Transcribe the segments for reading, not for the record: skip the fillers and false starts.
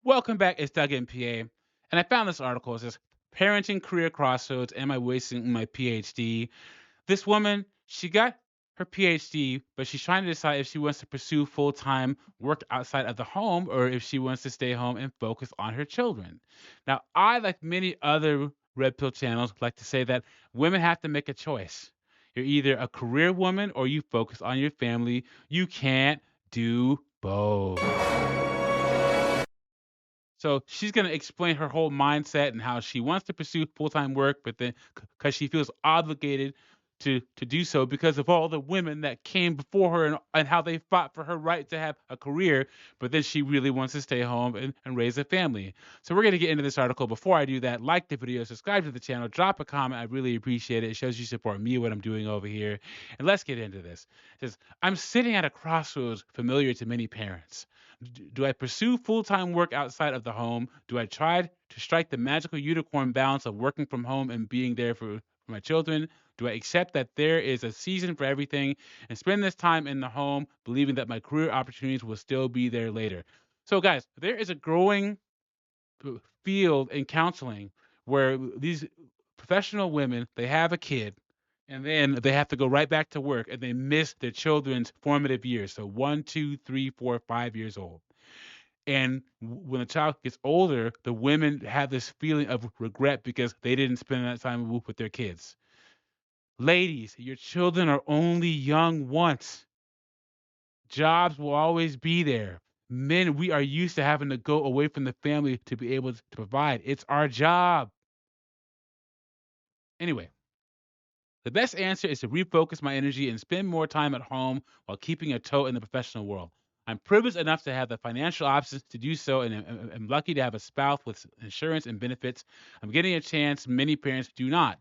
Welcome back. It's Doug MPA. And I found this article. It says, Parenting Career Crossroads. Am I wasting my PhD? This woman, she got her PhD, but she's trying to decide if she wants to pursue full time work outside of the home or if she wants to stay home and focus on her children. Now, I, like many other Red Pill channels, like to say that women have to make a choice. You're either a career woman or you focus on your family. You can't do both. So she's going to explain her whole mindset and how she wants to pursue full-time work, but then because she feels obligated to do so because of all the women that came before her and how they fought for her right to have a career, but then she really wants to stay home and raise a family. So we're going to get into this article. Before I do that, like the video, subscribe to the channel, drop a comment. I really appreciate it. It shows you support me, what I'm doing over here. And let's get into this. It says, I'm sitting at a crossroads familiar to many parents. Do I pursue full time work outside of the home? Do I try to strike the magical unicorn balance of working from home and being there for my children? Do I accept that there is a season for everything and spend this time in the home, believing that my career opportunities will still be there later? So, guys, there is a growing field in counseling where these professional women, they have a kid and then they have to go right back to work and they miss their children's formative years. So 1, 2, 3, 4, 5 years old. And when the child gets older, the women have this feeling of regret because they didn't spend that time with their kids. Ladies, your children are only young once. Jobs will always be there. Men, we are used to having to go away from the family to be able to provide. It's our job. Anyway, the best answer is to refocus my energy and spend more time at home while keeping a toe in the professional world. I'm privileged enough to have the financial options to do so, and am lucky to have a spouse with insurance and benefits. I'm getting a chance many parents do not.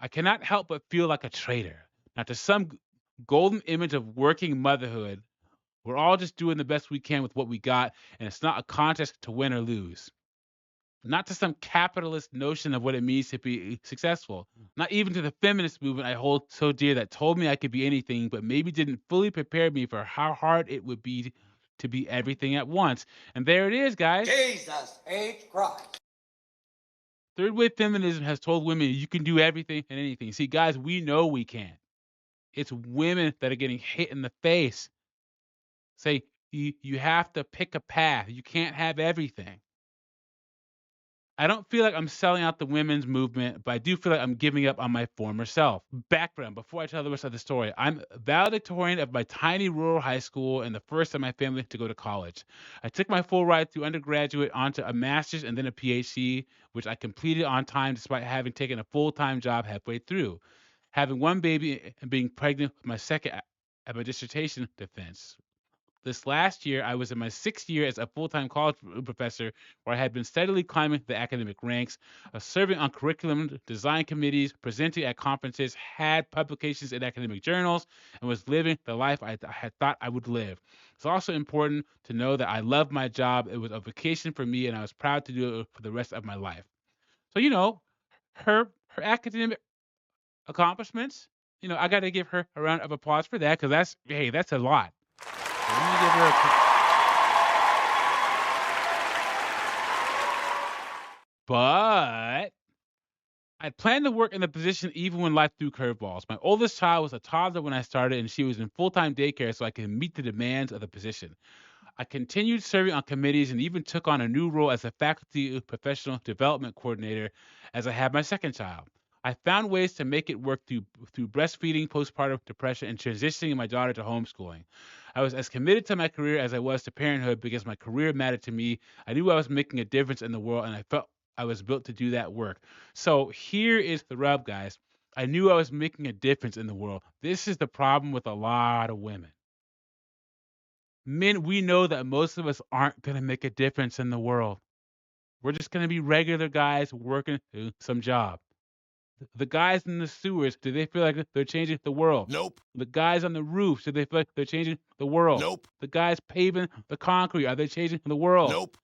I cannot help but feel like a traitor. Now, to some golden image of working motherhood, we're all just doing the best we can with what we got, and it's not a contest to win or lose. Not to some capitalist notion of what it means to be successful. Not even to the feminist movement I hold so dear that told me I could be anything, but maybe didn't fully prepare me for how hard it would be to be everything at once. And there it is, guys. Jesus H. Christ. Third wave feminism has told women you can do everything and anything. See, guys, we know we can't. It's women that are getting hit in the face. Say, you have to pick a path. You can't have everything. I don't feel like I'm selling out the women's movement, but I do feel like I'm giving up on my former self. Background before I tell the rest of the story, I'm valedictorian of my tiny rural high school and the first in my family to go to college. I took my full ride through undergraduate onto a master's and then a PhD, which I completed on time despite having taken a full time job halfway through. Having one baby and being pregnant with my second at my dissertation defense. This last year, I was in my sixth year as a full-time college professor, where I had been steadily climbing the academic ranks, serving on curriculum design committees, presenting at conferences, had publications in academic journals, and was living the life I had thought I would live. It's also important to know that I loved my job. It was a vocation for me, and I was proud to do it for the rest of my life. So, her academic accomplishments, I got to give her a round of applause for that because that's a lot. So let me give her but I planned to work in the position even when life threw curveballs. My oldest child was a toddler when I started, and she was in full-time daycare so I could meet the demands of the position. I continued serving on committees and even took on a new role as a faculty professional development coordinator as I had my second child. I found ways to make it work through breastfeeding, postpartum depression, and transitioning my daughter to homeschooling. I was as committed to my career as I was to parenthood because my career mattered to me. I knew I was making a difference in the world, and I felt I was built to do that work. So here is the rub, guys. I knew I was making a difference in the world. This is the problem with a lot of women. Men, we know that most of us aren't going to make a difference in the world. We're just going to be regular guys working some job. The guys in the sewers, do they feel like they're changing the world? Nope. The guys on the roofs, do they feel like they're changing the world? Nope. The guys paving the concrete, are they changing the world? Nope.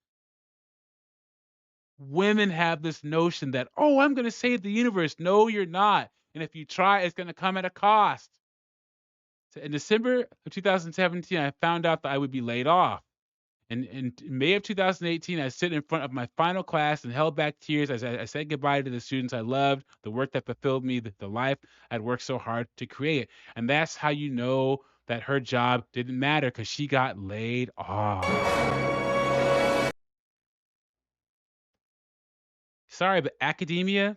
Women have this notion that, oh, I'm going to save the universe. No, you're not. And if you try, it's going to come at a cost. So in December of 2017, I found out that I would be laid off. In May of 2018, I stood in front of my final class and held back tears as I said goodbye to the students I loved, the work that fulfilled me, the life I'd worked so hard to create. And that's how you know that her job didn't matter because she got laid off. Sorry, but academia,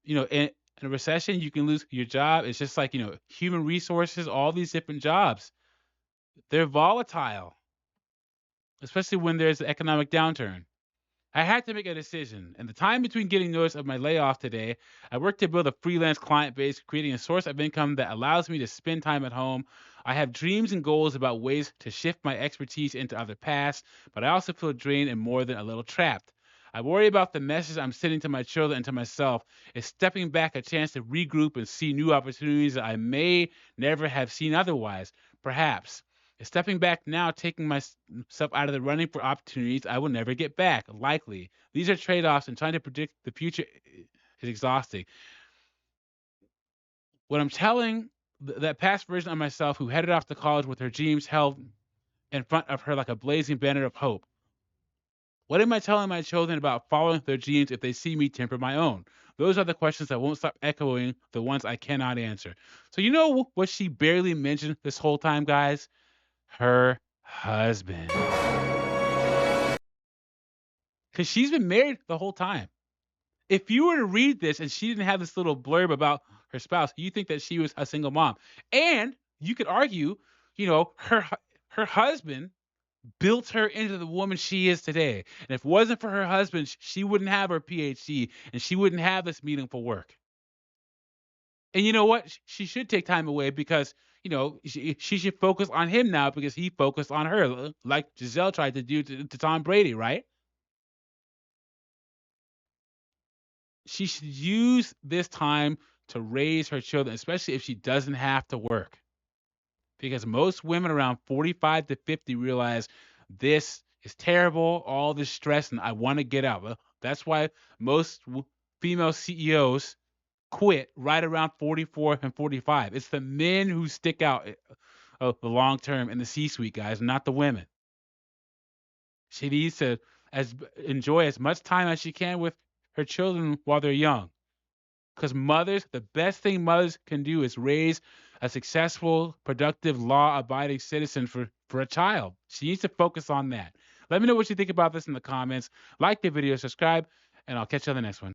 in a recession, you can lose your job. It's just like, human resources, all these different jobs. They're volatile, especially when there's an economic downturn. I had to make a decision. In the time between getting notice of my layoff today, I worked to build a freelance client base, creating a source of income that allows me to spend time at home. I have dreams and goals about ways to shift my expertise into other paths, but I also feel drained and more than a little trapped. I worry about the message I'm sending to my children and to myself. Is stepping back a chance to regroup and see new opportunities that I may never have seen otherwise? Perhaps. Is stepping back now taking myself out of the running for opportunities I will never get back? Likely. These are trade offs, and trying to predict the future is exhausting. What I'm telling that past version of myself who headed off to college with her dreams held in front of her like a blazing banner of hope. What am I telling my children about following their dreams if they see me temper my own? Those are the questions that won't stop echoing, the ones I cannot answer. So, you know what she barely mentioned this whole time, guys? Her husband. Because she's been married the whole time. If you were to read this and she didn't have this little blurb about her spouse, you think that she was a single mom. And you could argue, her husband built her into the woman she is today. And if it wasn't for her husband, she wouldn't have her PhD and she wouldn't have this meaningful work. And you know what? She should take time away because, she should focus on him now because he focused on her, like Giselle tried to do to Tom Brady, right? She should use this time to raise her children, especially if she doesn't have to work. Because most women around 45 to 50 realize this is terrible, all this stress, and I want to get out. Well, that's why most female CEOs quit right around 44 and 45. It's the men who stick out the long term in the C-suite, guys, not the women. She needs to enjoy as much time as she can with her children while they're young. Because mothers, the best thing mothers can do is raise a successful, productive, law-abiding citizen for a child. She needs to focus on that. Let me know what you think about this in the comments. Like the video, subscribe, and I'll catch you on the next one.